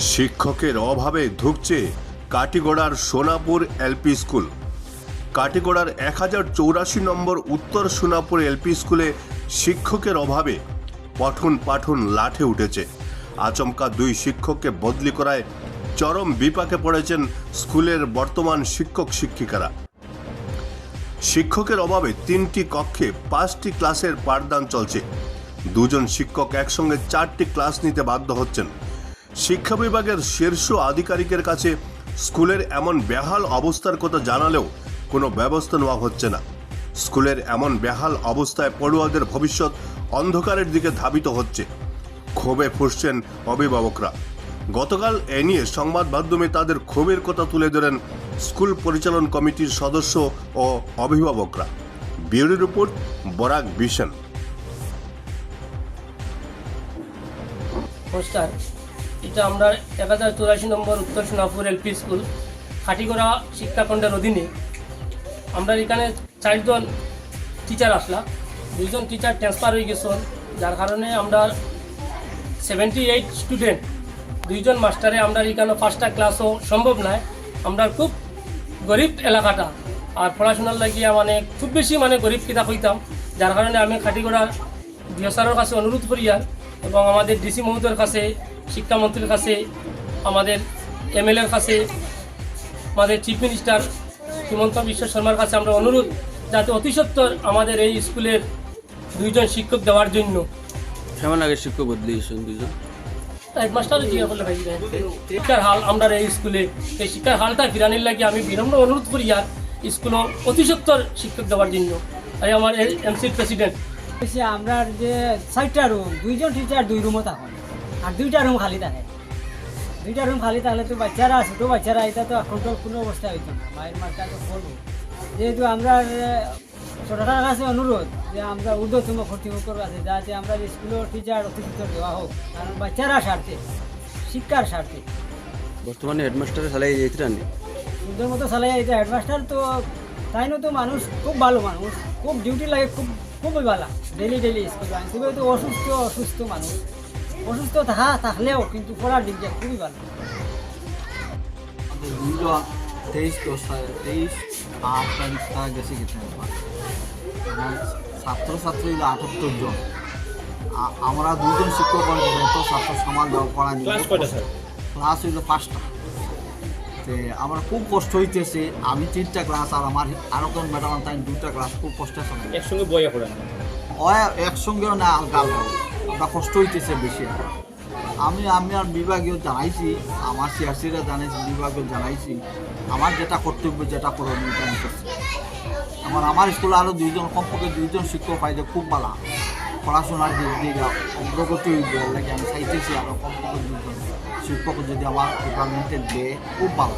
শিক্ষকের অভাবে ধুঁকছে কাটিগড়ার Sonapur LP school. কাটিগড়ার 1084 নম্বর উত্তর সোনাপুর এলপি স্কুলে শিক্ষকের অভাবে পঠন পাঠন লাঠে উঠেছে। আচমকা 2 শিক্ষককে বদলি করায় চরম বিপাকে পড়েছেন স্কুলের বর্তমান শিক্ষক শিক্ষিকারা। শিক্ষকের অভাবে 3টি কক্ষে 5টি ক্লাসের পাঠদান চলছে। 2 জন শিক্ষক একসঙ্গে 4টি ক্লাস নিতে বাধ্য হচ্ছেন। শিক্ষা বিভাগের শীর্ষ আধিকারিকের কাছে স্কুলের এমন বেহাল অবস্থার কথা জানালেও কোনো ব্যবস্থা নেওয়া হচ্ছে না। স্কুলের এমন বেহাল অবস্থায় পড়ুয়াদের ভবিষ্যৎ অন্ধকারের দিকে ধাবিত হচ্ছে। ক্ষোভে ফুঁসছেন অভিভাবকরা। গতকাল এ নিয়ে সংবাদ মাধ্যমে তাদের ক্ষোভের কথা তুলে ধরেন স্কুল পরিচালন কমিটির সদস্য ও অভিভাবকরা। Bureau report, Barak vision. নমস্কার, এটা আমরা 1084 নম্বর উত্তর সোনাপুর এলপি স্কুল কাটিগড়া শিক্ষাখণ্ডের অধীনে। আমরা এখানে 4 জন টিচার আসলাম। 2 জন টিচার ট্রান্সফার হয়ে গেছেন, যার কারণে আমরা 78 স্টুডেন্ট, 2 জন মাস্টারে আমরা এখানে 5টা ক্লাসও সম্ভব নয়। আমরা খুব গরিব এলাকাটা, আর পড়াশোনার লাগিয়া খুব বেশি গরিব কিতাব হইতাম, যার কারণে আমি কাটিগড়ার ডিওসারের কাছে অনুরোধ করি এবং আমাদের ডিসি মহোদয়ের কাছে, শিক্ষামন্ত্রীর কাছে, আমাদের এমএলএর কাছে, আমাদের চিফ মিনিস্টার হিমন্ত বিশ্ব শর্মার কাছে আমরা অনুরোধ যাতে অতি সত্বর আমাদের এই স্কুলের 2 জন শিক্ষক দেওয়ার জন্য। কেমন আগে শিক্ষক বদলি হয়েছেন 2 জন? হেডমাস্টার জিজ্ঞাসা করলে ভাই, শিক্ষার হাল আমরা এই স্কুলে, এই শিক্ষার হালটা ফিরানির লাগে আমি বিনম্র অনুরোধ করি স্কুলে অতি সত্বর শিক্ষক দেওয়ার জন্য। তাই আমার এমসির প্রেসিডেন্ট আমরা যে 4টা রুম, 2 জন টিচার 2 রুমও থাকেন, আর 2টা রুম খালি থাকে। 2টা রুম খালি থাকলে তো বাচ্চারা, ছোটো বাচ্চারা এটা তো কন্ট্রোল কোনো অবস্থা হইতো না, মায়ের মারটা তো করবো। যেহেতু আমরা সরকারের কাছে অনুরোধ যে আমরা ঊর্ধ্বতম কর্তৃপক্ষের কাছে যাতে আমরা স্কুলের টিচার অতিরিক্ত দেওয়া হোক, কারণ বাচ্চারা স্বার্থে, শিক্ষার স্বার্থে। বর্তমানে হেডমাস্টারের চালাই যেতে রানি ওদের মতো চালাই এটা হেডমাস্টার তো তাই না, তো মানুষ খুব ভালো মানুষ, খুব ডিউটি লাগে, খুবই ভালো, ডেলি স্কুল আনি। তবে তো অসুস্থ মানুষ, অসুস্থ থাকলেও কিন্তু পড়ার দিক দিয়ে খুবই ভালো। 23 8 তারিখ তারা গেছে ছাত্রছাত্রী 78 জন। আমরা 2 জন শিক্ষক যত ছাত্র সমান পড়া ক্লাস হইল 5টা। আমার খুব কষ্ট হইতেছে। আমি 3টা ক্লাস, আর আমার আরো কোন ম্যাডাম তাই 2টা ক্লাস, খুব কষ্ট একসঙ্গে বইয়া পড়ান, একসঙ্গেও না, আলগা আমরা কষ্ট হইতেছে বেশি। আমি আর বিভাগীয় জানাইছি, আমার সিআরসিরা জানাইছি, বিভাগীয় জানাইছি, আমার যেটা কর্তব্য, যেটা করণীয় আমি করছি। আমার স্কুলে আরও 2 জন, কমপক্ষে 2 জন শিক্ষক পাইলে খুব ভালো, পড়াশোনার দিক দিয়ে অগ্রগতি লাগে আমি চাইতেছি। আরও কমপক্ষে 2 জন শিক্ষক যদি আমার ডিপার্টমেন্টে দেয় খুব ভালো।